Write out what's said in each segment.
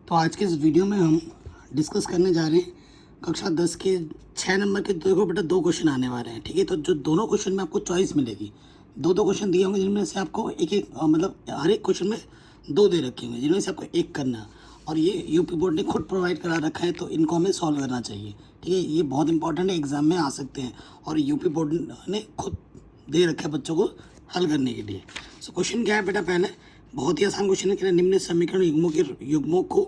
तो आज के इस वीडियो में हम डिस्कस करने जा रहे हैं कक्षा 10 के 6 नंबर के। देखो बेटा, 2 क्वेश्चन आने वाले हैं, ठीक है। तो जो दोनों क्वेश्चन में आपको चॉइस मिलेगी, दो क्वेश्चन दिए होंगे जिनमें से आपको एक एक मतलब हर एक क्वेश्चन में 2 दे रखे होंगे जिनमें से आपको एक करना है। और ये यूपी बोर्ड ने खुद प्रोवाइड करा रखा है, तो इनको हमें सॉल्व करना चाहिए, ठीक है। ये बहुत इंपॉर्टेंट है, एग्जाम में आ सकते हैं और यूपी बोर्ड ने खुद दे रखा है बच्चों को हल करने के लिए। सो क्वेश्चन क्या है बेटा, पहले बहुत ही आसान क्वेश्चन है कि निम्न समीकरण युग्मों को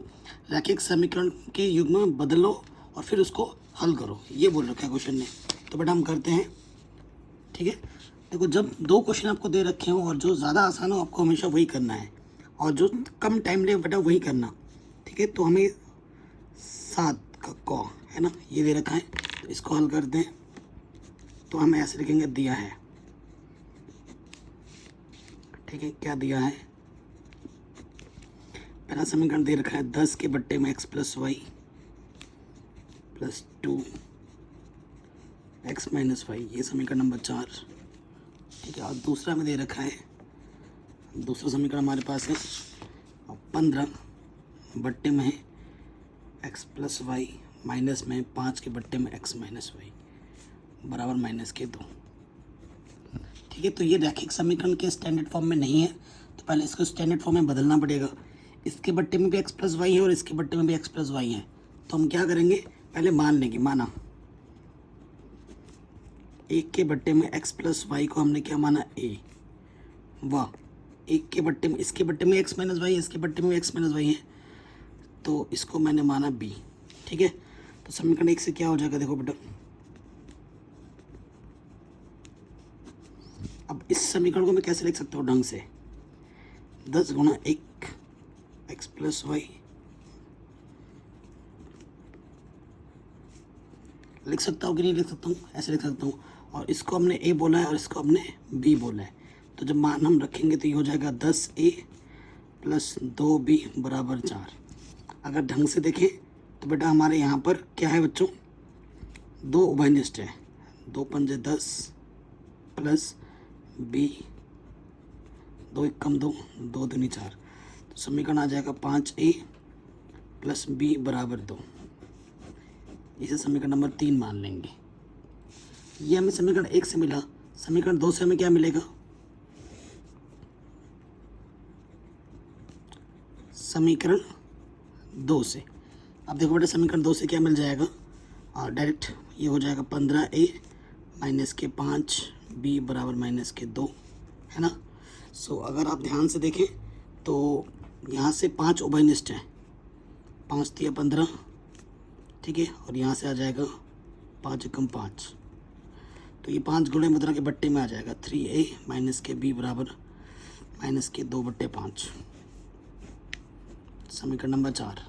रैखिक समीकरण के युग्म में बदलो और फिर उसको हल करो, ये बोल रखा है क्वेश्चन ने। तो बेटा हम करते हैं, ठीक है। देखो, जब 2 क्वेश्चन आपको दे रखे हो और जो ज़्यादा आसान हो आपको हमेशा वही करना है और जो कम टाइम ले बेटा वही करना, ठीक है। तो हमें 7 का क है ना, ये दे रखा है, तो इसको हल करते हैं। तो हम ऐसे लिखेंगे, दिया है, ठीक है। क्या दिया है, पहला समीकरण दे रखा है 10 के बट्टे में x plus y plus 2 x minus y, ये समीकरण नंबर 4, ठीक है। और दूसरा में दे रखा है, दूसरा समीकरण हमारे पास है 15 बट्टे में है x प्लस वाई माइनस में 5 के बट्टे में x माइनस वाई बराबर माइनस के 2, ठीक है। तो ये रैखिक समीकरण के स्टैंडर्ड फॉर्म में नहीं है, तो पहले इसको स्टैंडर्ड फॉर्म में बदलना पड़ेगा। इसके बट्टे में भी x प्लस वाई है और इसके बट्टे में भी x प्लस वाई है। तो हम क्या करेंगे, पहले मान लेंगे, माना 1 के बट्टे में x प्लस वाई को हमने क्या माना, a, वाह। 1 के बट्टे में, इसके बट्टे में x माइनस वाई है, इसके बट्टे में x माइनस वाई है, तो इसको मैंने माना b, ठीक है। तो समीकरण 1 से क्या हो जाएगा, देखो बेटा, अब इस समीकरण को मैं कैसे लिख सकता हूँ ढंग से, 10 गुणा 1 x प्लस वाई लिख सकता हूँ कि नहीं लिख सकता हूँ, ऐसे लिख सकता हूँ। और इसको हमने a बोला है और इसको हमने b बोला है, तो जब मान हम रखेंगे तो ये हो जाएगा 10a प्लस 2b बराबर 4। अगर ढंग से देखें तो बेटा हमारे यहाँ पर क्या है बच्चों, 2 उभयनिष्ठ है, 2 पंजे 10 प्लस b, 2 एक कम 2, 2 दूनी 4, तो समीकरण आ जाएगा 5a प्लस b बराबर 2। इसे समीकरण नंबर 3 मान लेंगे। ये हमें समीकरण 1 से मिला, समीकरण 2 से हमें क्या मिलेगा, समीकरण 2 से, अब देखो बेटा समीकरण 2 से क्या मिल जाएगा, और डायरेक्ट ये हो जाएगा 15a माइनस के 5b बराबर माइनस के 2, है ना। सो अगर आप ध्यान से देखें तो यहाँ से 5 उभयनिष्ठ हैं, 5 तिया 15, ठीक है। और यहाँ से आ जाएगा 5 एकम 5, तो ये 5 गुणे मुद्रा के बट्टे में आ जाएगा 3a माइनस के b बराबर माइनस के 2 बट्टे 5, समीकरण नंबर 4,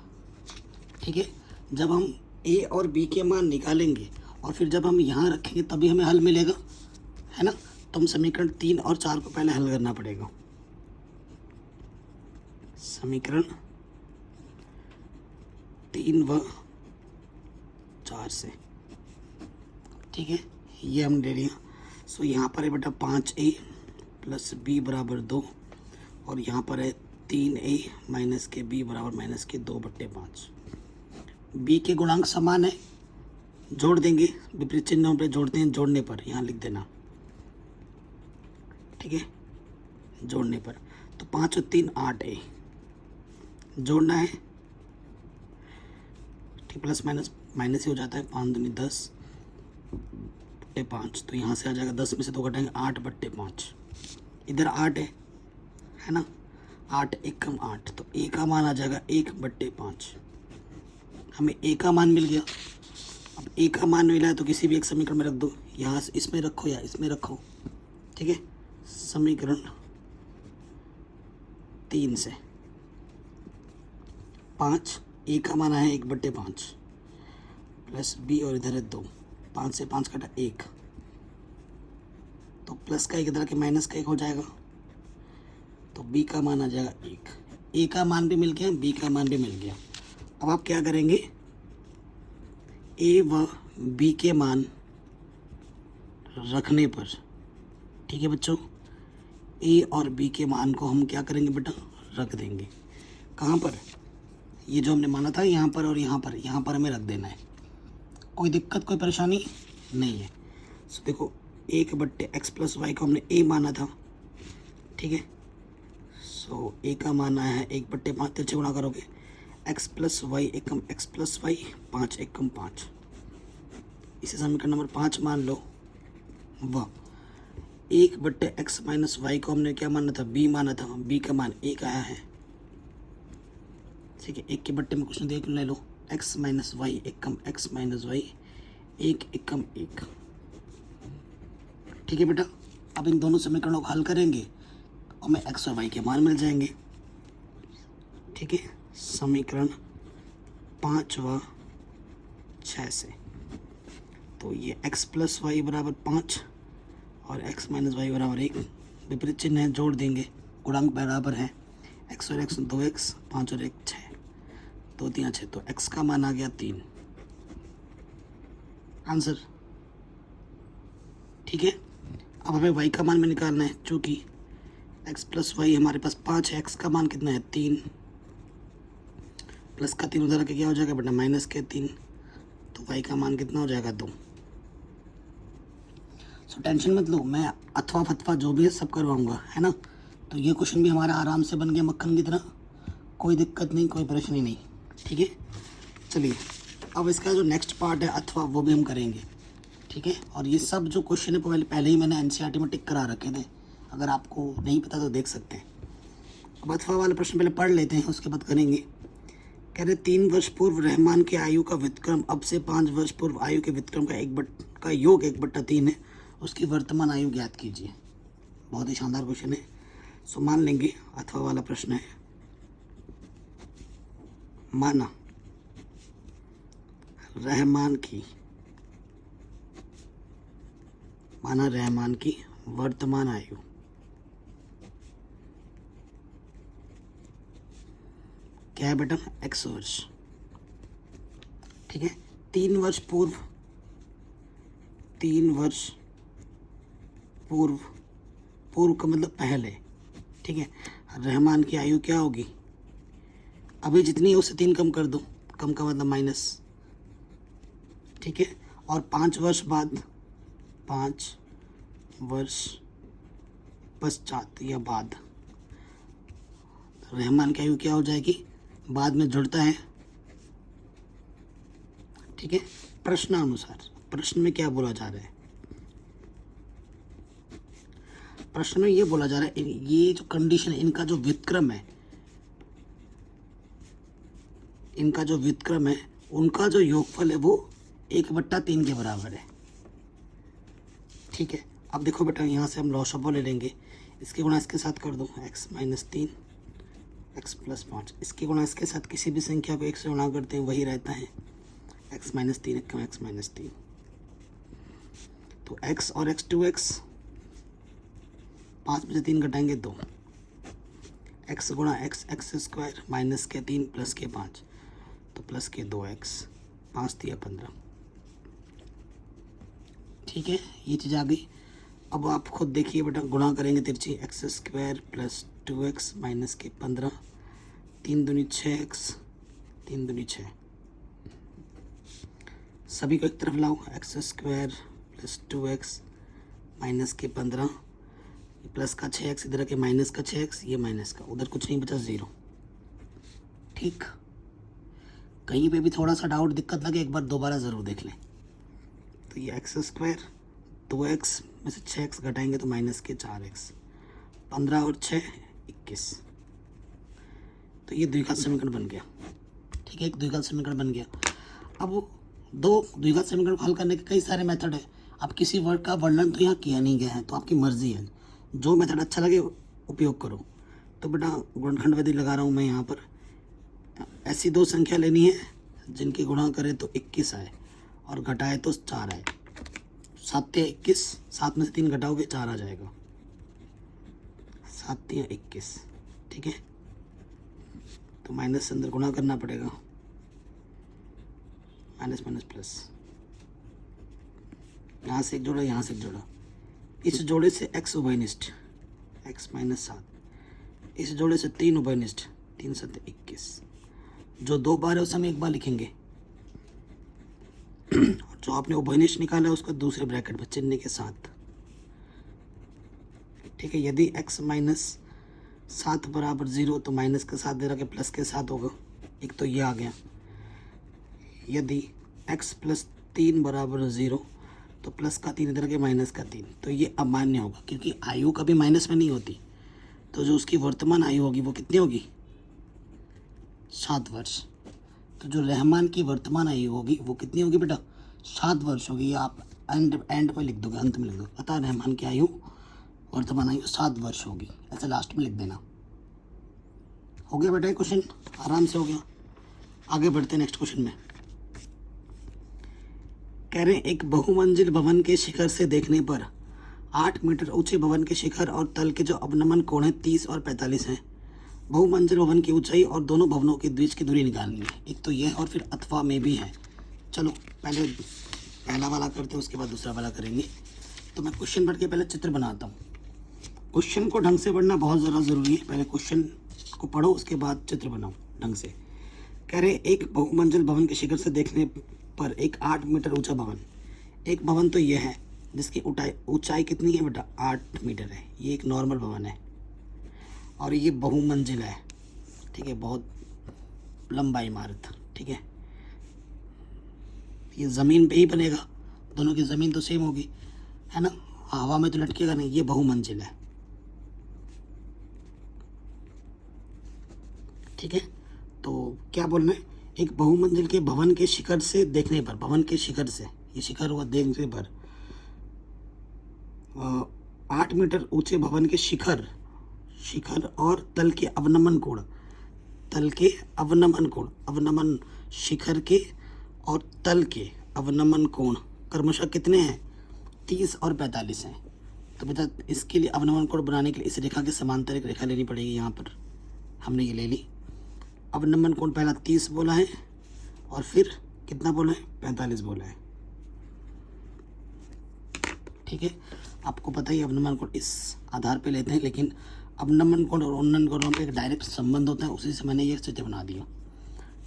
ठीक है। जब हम a और b के मान निकालेंगे और फिर जब हम यहाँ रखेंगे तभी हमें हल मिलेगा, है ना। तो हम समीकरण 3 और 4 को पहले हल करना पड़ेगा। समीकरण 3 व 4 से, ठीक है, ये हम ले लिया। सो यहाँ पर है बेटा 5a प्लस b बराबर 2 और यहाँ पर है 3a माइनस के b बराबर माइनस के 2 बट्टे 5। b के गुणांक समान है, जोड़ देंगे, विपरीत चिन्हों पे जोड़ते हैं, जोड़ने पर यहाँ लिख देना, ठीक है, जोड़ने पर। तो 5 और 3 8a, जोड़ना है, ठीक, प्लस माइनस माइनस ही हो जाता है, 5 दूनी 10 बट्टे 5, तो यहाँ से आ जाएगा 10 में से 2 घटाएंगे 8 बट्टे 5, इधर 8 है ना, 8 एकम 8, तो a का मान आ जाएगा 1 बट्टे 5। हमें a का मान मिल गया। अब a का मान मिला है तो किसी भी एक समीकरण में रख दो, यहाँ से इसमें रखो या इसमें रखो, ठीक है। समीकरण 3 से 5, a का मान है 1 बट्टे 5 प्लस b और इधर है 2, 5 से 5 कटा 1, तो प्लस का 1 इधर के माइनस का 1 हो जाएगा, तो b का मान आ जाएगा 1। a का मान भी मिल गया, b का मान भी मिल गया। अब आप क्या करेंगे, a व b के मान रखने पर, ठीक है बच्चों, a और b के मान को हम क्या करेंगे बेटा, रख देंगे। कहाँ पर, ये जो हमने माना था यहाँ पर और यहाँ पर हमें रख देना है। कोई दिक्कत कोई परेशानी नहीं है। सो देखो 1/x + y को हमने a माना था, ठीक है। सो a का माना है 1/5, तिरछे गुणा करोगे x + y एकम x + y 5 एकम 5, इसे समीकरण नंबर 5 मान लो। वाह, 1/x - y को हमने क्या माना था, b माना था, b का मान 1 आया है, ठीक है। 1 के बट्टे में कुछ नहीं, 1 ले लो, x - y एकम x - y 1 एकम 1, ठीक है बेटा। अब इन दोनों समीकरणों को हल करेंगे और हमें x और y के मान मिल जाएंगे, ठीक है। समीकरण 5 व 6 से तो ये x + y = 5 और x - y = 1, विपरीत चिन्ह है, जोड़ देंगे, गुणांक बराबर है, x और x 2x, 5 और 1 6, 2 3 6, तो x का मान आ गया 3, आंसर, ठीक है। अब हमें y का मान में निकालना है, चूँकि x + y हमारे पास 5 है, x का मान कितना है 3, प्लस का 3 उधर के क्या हो जाएगा बेटा, माइनस के 3, तो y का मान कितना हो जाएगा 2। सो टेंशन मत लो, मैं अथवा फतवा जो भी है सब करवाऊंगा, है ना। तो ये क्वेश्चन भी हमारा आराम से बन गया मक्खन की तरह, कोई दिक्कत नहीं, कोई परेशानी नहीं, ठीक है। चलिए अब इसका जो नेक्स्ट पार्ट है अथवा, वो भी हम करेंगे, ठीक है। और ये सब जो क्वेश्चन है पहले ही मैंने एनसीईआरटी में टिक करा रखे थे, अगर आपको नहीं पता तो देख सकते हैं। अब अथवा वाला प्रश्न पहले पढ़ लेते हैं, उसके बाद करेंगे। कह रहे 3 वर्ष पूर्व रहमान की आयु का व्युत्क्रम अब से 5 वर्ष पूर्व आयु के व्युत्क्रम का योग 1/3 है, उसकी वर्तमान आयु ज्ञात कीजिए। बहुत ही शानदार क्वेश्चन है। सो मान लेंगे अथवा वाला प्रश्न है, माना रहमान की वर्तमान आयु क्या है बेटा, x वर्ष, ठीक है। 3 वर्ष पूर्व का मतलब पहले, ठीक है। रहमान की आयु क्या होगी, अभी जितनी है उससे 3 कम कर दो, कम का मतलब माइनस, ठीक है। और 5 वर्ष बाद, 5 वर्ष पश्चात या बाद रहमान की आयु क्या हो जाएगी, बाद में जुड़ता है, ठीक है। प्रश्नानुसार, प्रश्न में क्या बोला जा रहा है, प्रश्न में ये बोला जा रहा है ये जो कंडीशन है, इनका जो व्युत्क्रम है, उनका जो योगफल है वो 1/3 के बराबर है, ठीक है। अब देखो बेटा, यहाँ से हम लॉसअप ले लेंगे, इसके गुणा इसके साथ कर दो, x - 3 x + 5, इसके गुणा इसके साथ किसी भी संख्या को 1 से गुणा करते हैं वही रहता है, x - 3 x - 3, तो x और x 2x, 5 में से 3 घटाएंगे 2, x गुणा x x² माइनस के 3 प्लस के 5, तो प्लस के 2x, 5 × 15, ठीक है। ये चीज़ आ गई। अब आप खुद देखिए बेटा, गुणा करेंगे तिरछी, x² + 2x माइनस के 15, 3 दूनी 6x, 3 दूनी 6, सभी को एक तरफ लाओ, x² + 2x माइनस के 15, प्लस का 6x इधर के माइनस का 6x, ये माइनस का, उधर कुछ नहीं बचा 0, ठीक। कहीं पे भी थोड़ा सा डाउट दिक्कत लगे एक बार दोबारा ज़रूर देख लें। तो ये x² 2x में से 6x घटाएंगे तो माइनस के 4x, 15 और 6 21, तो ये द्विघात समीकरण बन गया, ठीक है। एक द्विघात समीकरण बन गया। अब 2 द्विघात समीकरण को हल करने के कई सारे मेथड है, अब किसी वर्ड का वर्णन तो यहाँ किया नहीं गया है, तो आपकी मर्जी है, जो मेथड अच्छा लगे उपयोग करो। तो बेटा गुणनखंड विधि लगा रहा हूँ मैं यहाँ पर, ऐसी 2 संख्या लेनी है जिनकी गुणा करें तो 21 आए और घटाए तो 4 आए, 7 × 21, 7 में से 3 घटाओगे 4 आ जाएगा, 7 × 21, ठीक है। तो माइनस से अंदर गुणा करना पड़ेगा, माइनस माइनस प्लस, यहाँ से एक जोड़ा, यहाँ से एक जोड़ा, इस जोड़े से x उभयनिष्ठ, x - 7, इस जोड़े से 3 उभयनिष्ठ, 3 × 7 = 21, जो 2 बार है उसे हम 1 बार लिखेंगे, और जो आपने उभयनिष्ठ निकाला है उसको दूसरे ब्रैकेट में चिन्ह के साथ। ठीक है, यदि x माइनस 7 बराबर 0 तो माइनस के साथ दे रहा कि प्लस के साथ होगा, एक तो ये आ गया। यदि x प्लस 3 बराबर 0 तो प्लस का 3 इधर के माइनस का 3, तो ये अमान्य होगा क्योंकि आयु कभी माइनस में नहीं होती। तो जो उसकी वर्तमान आयु होगी वो कितनी होगी, 7 वर्ष। तो जो रहमान की वर्तमान आयु होगी वो कितनी होगी बेटा, 7 वर्ष होगी। आप एंड पर लिख दोगे, अंत में लिख दो, अतः रहमान की आयु, वर्तमान आयु 7 वर्ष होगी, ऐसे लास्ट में लिख देना। हो गया बेटा, क्वेश्चन आराम से हो गया। आगे बढ़ते हैं नेक्स्ट क्वेश्चन में। कह रहे हैं एक बहुमंजिल भवन के शिखर से देखने पर 8 मीटर ऊंचे भवन के शिखर और तल के जो अवनमन कोण है 30 और 45 हैं। बहुमंजिल भवन की ऊंचाई और दोनों भवनों के बीच की दूरी निकालनी है। एक तो यह और फिर अथवा में भी है। चलो पहले पहला वाला करते हैं, उसके बाद दूसरा वाला करेंगे। तो मैं क्वेश्चन पढ़ के पहले चित्र बनाता हूँ। क्वेश्चन को ढंग से पढ़ना बहुत ज़्यादा ज़रूरी है। पहले क्वेश्चन को पढ़ो, उसके बाद चित्र बनाओ ढंग से। कह रहे एक बहुमंजिल भवन के शिखर से देखने पर एक 8 मीटर ऊंचा भवन, एक भवन तो यह है जिसकी ऊंचाई कितनी है बेटा, 8 मीटर है। ये एक नॉर्मल भवन है और ये बहुमंजिल है। ठीक है, बहुत लंबा इमारत। ठीक है, ये ज़मीन पे ही बनेगा, दोनों की ज़मीन तो सेम होगी, है ना, हवा में तो लटकेगा नहीं। ये बहुमंजिल है। ठीक है, तो क्या बोलना है, एक बहुमंजिल के भवन के शिखर से देखने पर, भवन के शिखर से, ये शिखर हुआ, देखने पर 8 मीटर ऊंचे भवन के शिखर और तल के अवनमन कोण, तल के अवनमन कोण, अवनमन शिखर के और तल के अवनमन कोण क्रमशः कितने हैं, 30 और 45 हैं। तो बेटा इसके लिए अवनमन कोण बनाने के लिए इस रेखा के समांतर एक रेखा लेनी पड़ेगी। यहाँ पर हमने ये ले ली। अवनमन कोण पहला 30 बोला है और फिर कितना बोला है, 45 बोला है। ठीक है, आपको पता ही अवनमन कोण इस आधार पे लेते हैं, लेकिन अवनमन कोण और उन्नयन कोणों में एक डायरेक्ट संबंध होता है, उसी से मैंने ये चित्र बना दिया।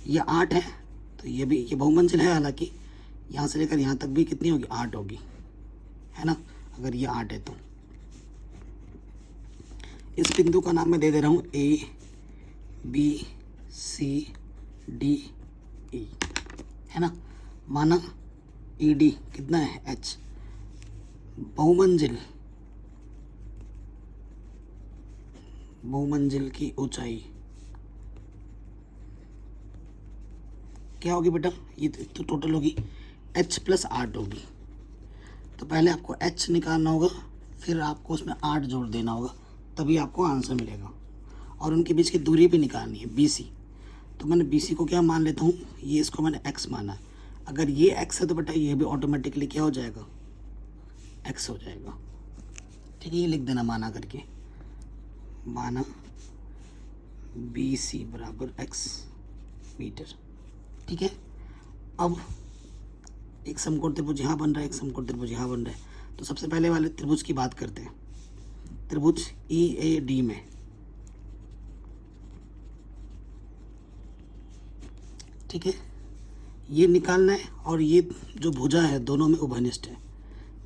ये 8 है, तो ये भी, ये बहुमंजिल है, हालांकि यहाँ से लेकर यहाँ तक भी कितनी होगी, 8 होगी, है ना। अगर ये 8 है तो इस बिंदु का नाम मैं दे दे रहा हूँ ABCDE, है ना। माना ED कितना है, H। बहुमंजिल की ऊंचाई क्या होगी बेटा, ये तो टोटल होगी H प्लस 8 होगी। तो पहले आपको H निकालना होगा, फिर आपको उसमें 8 जोड़ देना होगा, तभी आपको आंसर मिलेगा। और उनके बीच की दूरी भी निकालनी है, BC। तो मैंने BC को क्या मान लेता हूँ, ये इसको मैंने X माना। अगर ये X है तो बेटा ये भी ऑटोमेटिकली क्या हो जाएगा, X हो जाएगा। ठीक है, ये लिख देना माना करके, माना BC बराबर X मीटर। ठीक है, अब एक समकोण त्रिभुज यहाँ बन रहा है, एक समकोण त्रिभुज यहाँ बन रहा है। तो सबसे पहले वाले त्रिभुज की बात करते हैं। त्रिभुज EAD में ठीक है, ये निकालना है, और ये जो भुजा है दोनों में उभयनिष्ठ है।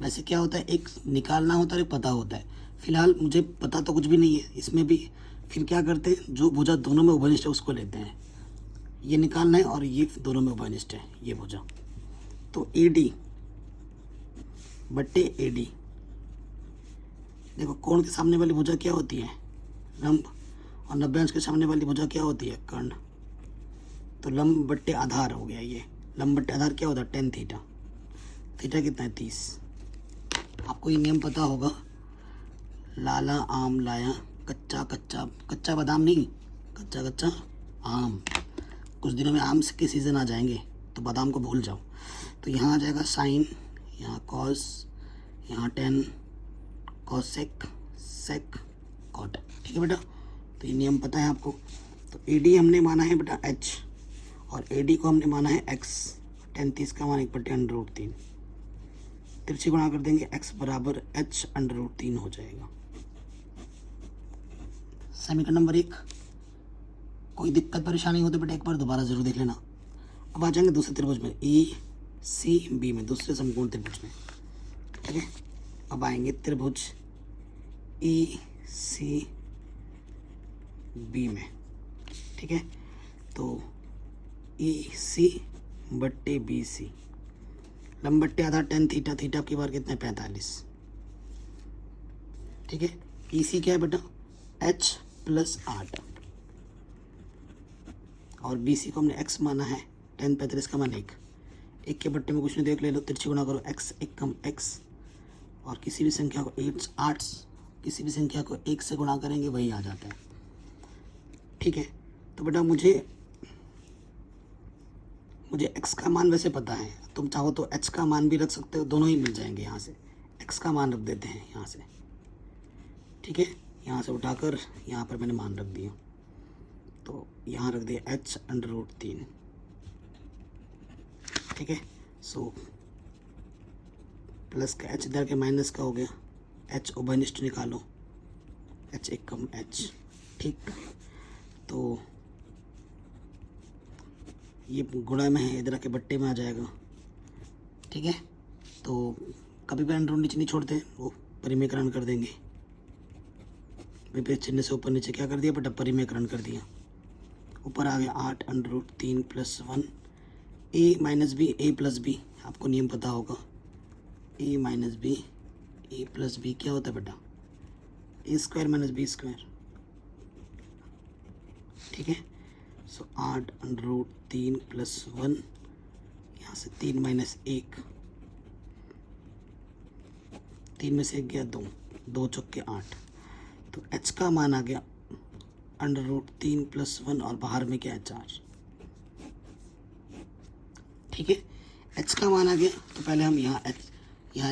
वैसे क्या होता है, एक निकालना होता है, एक पता होता है। फिलहाल मुझे पता तो कुछ भी नहीं है इसमें भी, फिर क्या करते हैं, जो भुजा दोनों में उभयनिष्ठ है उसको लेते हैं। ये निकालना है और ये दोनों में उभयनिष्ठ है, ये भुजा। तो AD बट्टे AD, देखो कोण के सामने वाली भुजा क्या होती है, लंब, और 90 अंश के सामने वाली भुजा क्या होती है, कर्ण। तो लंब बट्टे आधार हो गया, ये लंब बट्टे आधार क्या होता है, tan थीटा। थीटा कितना है, 30। आपको ये नियम पता होगा, लाला आम लाया, कच्चा कच्चा, कच्चा बादाम नहीं, कच्चा कच्चा आम। कुछ दिनों में आम के सीज़न आ जाएंगे तो बादाम को भूल जाओ। तो यहाँ आ जाएगा साइन, यहाँ कॉस, यहाँ टेन, कॉसेक, सेक, कॉट। ठीक है बेटा, तो ये नियम पता है आपको। तो AD हमने माना है बेटा H, और AD को हमने माना है X। tan 30 का मान 1/√3, तिरछी गुणा कर देंगे, X बराबर H√3 हो जाएगा। समीकरण नंबर 1। कोई दिक्कत परेशानी हो तो बेटा एक बार दोबारा ज़रूर देख लेना। अब आ जाएंगे दूसरे त्रिभुज में, ई सी बी में, दूसरे समकोण त्रिभुज में। ठीक है, अब आएंगे त्रिभुज ई सी बी में। ठीक है, तो ई सी बट्टे बी सी, लंब बट्टे आधा टेन थीटा, थीटा की बार कितना है 45। ठीक है, ई सी क्या है बेटा h प्लस 8 और बी सी को हमने x माना है, 10 35 का मान 1, एक के बट्टे में कुछ नहीं, देख ले लो, तिरछी गुणा करो, x एक कम x, और किसी भी संख्या को 8 किसी भी संख्या को 1 से गुणा करेंगे वही आ जाता है। ठीक है, तो बेटा मुझे x का मान वैसे पता है, तुम चाहो तो h का मान भी रख सकते हो, दोनों ही मिल जाएंगे। यहाँ से x का मान रख देते हैं यहाँ से। ठीक है, यहाँ से उठाकर यहाँ पर मैंने मान रख दिया, तो यहाँ रख दिया h√3। ठीक है, सो प्लस का h इधर के माइनस का हो गया, h उभयनिष्ठ निकालो, h एक कम h। ठीक, तो ये गुणा में है, इधर के बट्टे में आ जाएगा। ठीक है, तो कभी भी अंडर रूट नीचे नहीं छोड़ते, वो परिमेयकरण कर देंगे। विपरीत चिन्ह से ऊपर नीचे क्या कर दिया बेटा, परिमेयकरण कर दिया। ऊपर आ गया 8√3 + 1, a minus b a plus b, आपको नियम पता होगा, a minus b a plus b क्या होता है बेटा, a square minus b square. ठीक है, सो 8√3 + 1, यहाँ से 3 - 1, 3 में से 1 गया 2, 2 चौके 8, तो h का मान आ गया √3 + 1 और बाहर में क्या है 4। ठीक है, h का मान आ गया, तो पहले हम यहाँ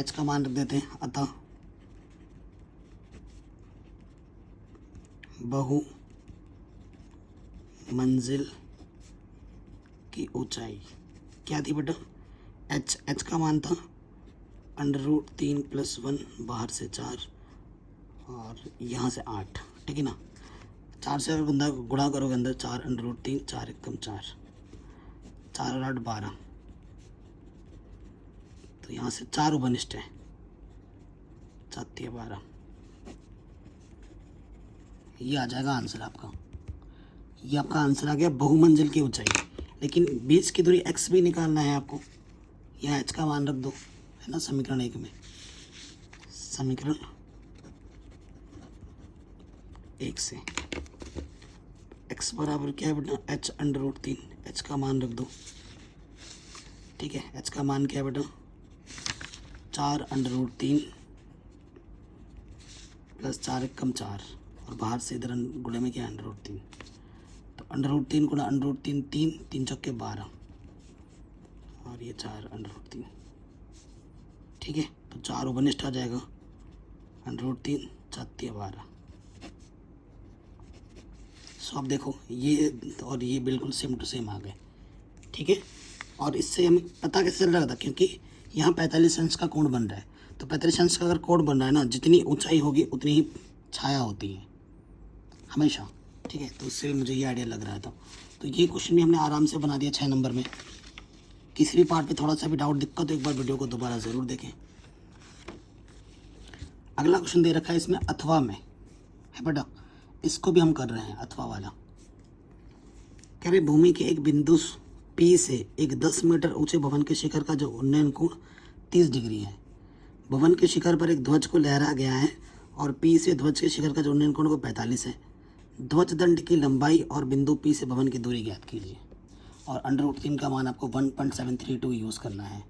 h का मान रख देते हैं। अतः बहु मंजिल की ऊंचाई क्या थी बेटा, h का मान था √3 + 1, बाहर से 4 और यहाँ से 8। ठीक है ना, 4 से अगर गुणा करोगे अंदर 4√3, 4 एक कम 4, 4 और 8 12, तो यहाँ से 4 उपनिष्ठ है, 7 × 12, ये आ जाएगा आंसर आपका। ये आपका आंसर आ गया बहुमंजिल की ऊंचाई। लेकिन बीच की दूरी x भी निकालना है आपको, यहाँ h का मान रख दो, है ना, समीकरण 1 में, समीकरण 1 से x बराबर क्या है बेटा, h√3, h का मान रख दो। ठीक है, h का मान क्या है बेटा, 4√3 + 4 एक कम 4 और बाहर से इधर गुणे में क्या है √3, तो √3 गुणा √3 3, 3 चौके 12 और ये 4√3। ठीक है, तो 4 उपनिष्ठ आ जाएगा, √3 7 × 12। सो अब देखो ये और ये बिल्कुल सेम टू सेम आ गए। ठीक है, और इससे हमें पता कैसे चल रहा था, क्योंकि यहाँ 45 अंश का कोण बन रहा है, तो 45 अंश का अगर कोण बन रहा है ना, जितनी ऊंचाई होगी उतनी ही छाया होती है हमेशा। ठीक है, तो उससे मुझे ये आइडिया लग रहा था। तो ये क्वेश्चन भी हमने आराम से बना दिया 6 नंबर में। किसी भी पार्ट पे थोड़ा सा भी डाउट दिक्कत तो एक बार वीडियो को दोबारा ज़रूर देखें। अगला क्वेश्चन दे रखा है इसमें अथवा में, है बेटा, इसको भी हम कर रहे हैं अथवा वाला। कह रहे भूमि के एक बिंदु P से एक 10 मीटर ऊंचे भवन के शिखर का जो उन्नयन कोण 30 डिग्री है। भवन के शिखर पर एक ध्वज को लहरा गया है और P से ध्वज के शिखर का जो उन्नयन कोण को 45 है। ध्वज दंड की लंबाई और बिंदु P से भवन की दूरी ज्ञात कीजिए, और √3 का मान आपको 1.732 यूज़ करना है।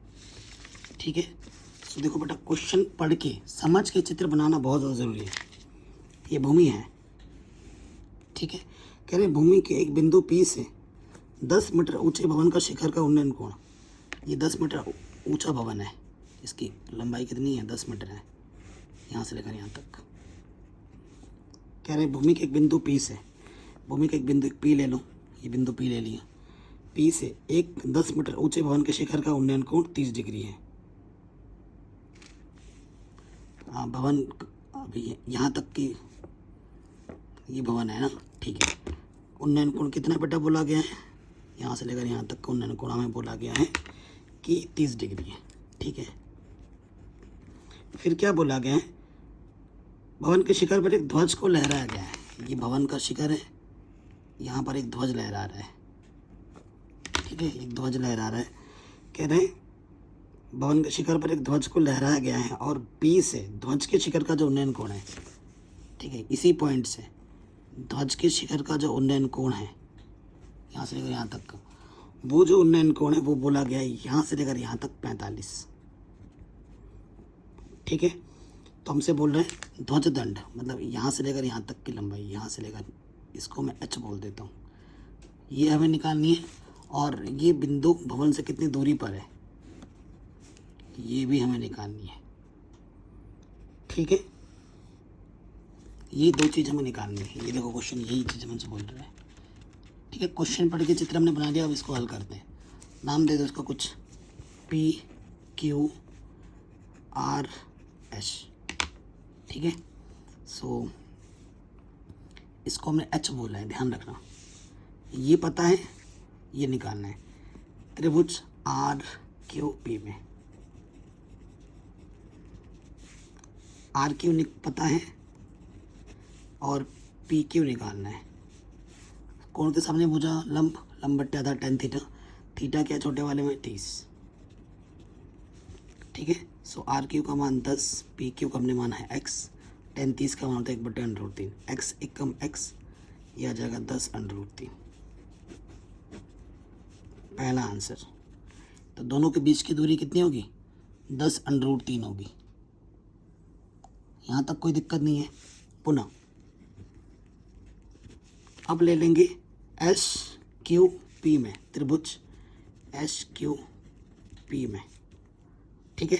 ठीक है, तो देखो बेटा, क्वेश्चन पढ़ के समझ के चित्र बनाना बहुत ज़्यादा ज़रूरी है। ये भूमि है, ठीक है, कह रहे भूमि के एक बिंदु P से 10 मीटर ऊंचे भवन का शिखर का उन्नयन कोण, ये 10 मीटर ऊंचा भवन है, इसकी लंबाई कितनी है 10 मीटर है, यहाँ से लेकर यहाँ तक। कह रहे भूमि के एक बिंदु P से, भूमि के एक बिंदु P ले लो, ये बिंदु P ले लिया, P से एक 10 मीटर ऊंचे भवन के शिखर का उन्नयन कोण 30 डिग्री है। भवन अभी यहाँ तक की ये भवन है ना, ठीक है, उन्नयन कोण कितना बेटा बोला गया है, यहाँ से लेकर यहाँ तक का उन्नयन कोण हमें बोला गया है कि 30 डिग्री है। ठीक है, फिर क्या बोला गया है, भवन के शिखर पर एक ध्वज को लहराया गया है। ये भवन का शिखर है, यहाँ पर एक ध्वज लहरा रहा है। ठीक है, एक ध्वज लहरा रहा है। कह रहे हैं भवन के शिखर पर एक ध्वज को लहराया गया है और बी से ध्वज के शिखर का जो उन्नयन कोण है, ठीक है, इसी पॉइंट से ध्वज के शिखर का जो उन्नयन कोण है यहाँ से लेकर यहाँ तक का, वो जो उन्नयन कोण है वो बोला गया है यहाँ से लेकर यहाँ तक 45। ठीक है, तो हमसे बोल रहे हैं ध्वज दंड, मतलब यहाँ से लेकर यहाँ तक की लंबाई, यहाँ से लेकर, इसको मैं h बोल देता हूँ, ये हमें निकालनी है। और ये बिंदु भवन से कितनी दूरी पर है ये भी हमें निकालनी है। ठीक है, ये दो चीज़ हमें निकालनी है। ये देखो क्वेश्चन यही चीज़ हमसे बोल रहा है। ठीक है, क्वेश्चन पढ़ के चित्र हमने बना दिया, अब इसको हल करते हैं। नाम दे दो इसका कुछ, P Q R S। ठीक है, सो इसको हमने H बोला है, ध्यान रखना। ये पता है, ये निकालना है। त्रिभुज R Q P में R Q पता है और P Q निकालना है। कोण के सामने भुजा लंब, लंब बट्टे आधा tan थीटा, थीटा क्या छोटे वाले में 30। ठीक है, सो R Q का मान 10, P Q का हमने माना है x, tan 30 का मान होता है 1/√3, x एकम x, यह आ जाएगा 10√3। पहला आंसर। तो दोनों के बीच की दूरी कितनी होगी, 10√3 होगी। यहाँ तक कोई दिक्कत नहीं है। पुनः अब ले लेंगे एस क्यू पी में, त्रिभुज एस क्यू पी में। ठीक है,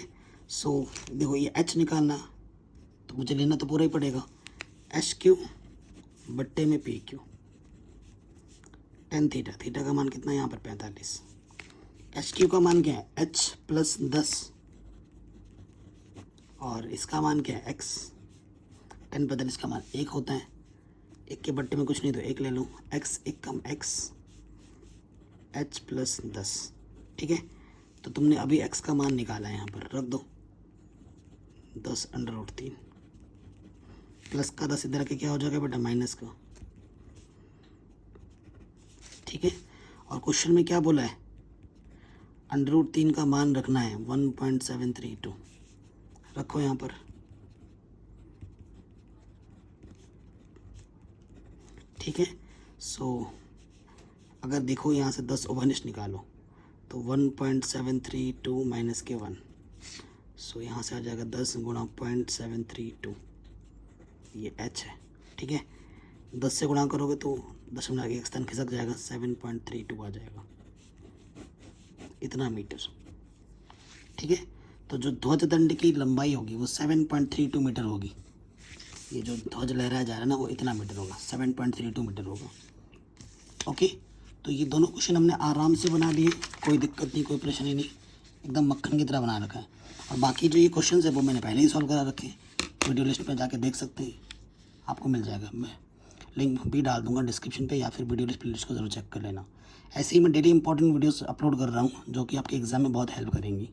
सो देखो ये एच निकालना तो मुझे लेना तो पूरा ही पड़ेगा, एस क्यू बट्टे में P Q, tan theta, theta का मान कितना है यहाँ पर 45। एच क्यू का मान क्या है h + 10 और इसका मान क्या है x, tan 45 का मान 1 होता है, 1 के बट्टे में कुछ नहीं तो 1 ले लूँ, x एकम x, h + 10। ठीक है, तो तुमने अभी x का मान निकाला है, यहाँ पर रख दो 10√3, प्लस का 10 इधर के क्या हो जाएगा बेटा माइनस का। ठीक है, और क्वेश्चन में क्या बोला है, √3 का मान रखना है 1.732, रखो यहाँ पर। ठीक है, सो अगर देखो यहाँ से 10 ओवनिश निकालो तो 1.732 माइनस के 1, सो यहाँ से आ जाएगा 10 गुणा 0.732, ये h है। ठीक है, 10 से गुणा करोगे तो दशमलव एक स्थान खिसक जाएगा, 7.32 आ जाएगा, इतना मीटर। ठीक है, तो जो ध्वज दंड की लंबाई होगी वो 7.32 मीटर होगी। ये जो ध्वज लहराया जा रहा है ना वो इतना मीटर होगा, 7.32 मीटर होगा। ओके, तो ये दोनों क्वेश्चन हमने आराम से बना लिए, कोई दिक्कत नहीं, कोई परेशानी नहीं, एकदम मक्खन की तरह बना रखा है। और बाकी जो ये क्वेश्चन है वो मैंने पहले ही सॉल्व करा रखे हैं, वीडियो लिस्ट में जाके देख सकते हैं, आपको मिल जाएगा। मैं लिंक भी डाल दूंगा डिस्क्रिप्शन पे, या फिर वीडियो लिस्ट प्लेलिस्ट को ज़रूर चेक कर लेना। ऐसे ही मैं डेली इंपॉर्टेंट वीडियोस अपलोड कर रहा हूँ जो कि आपके एग्ज़ाम में बहुत हेल्प करेंगी।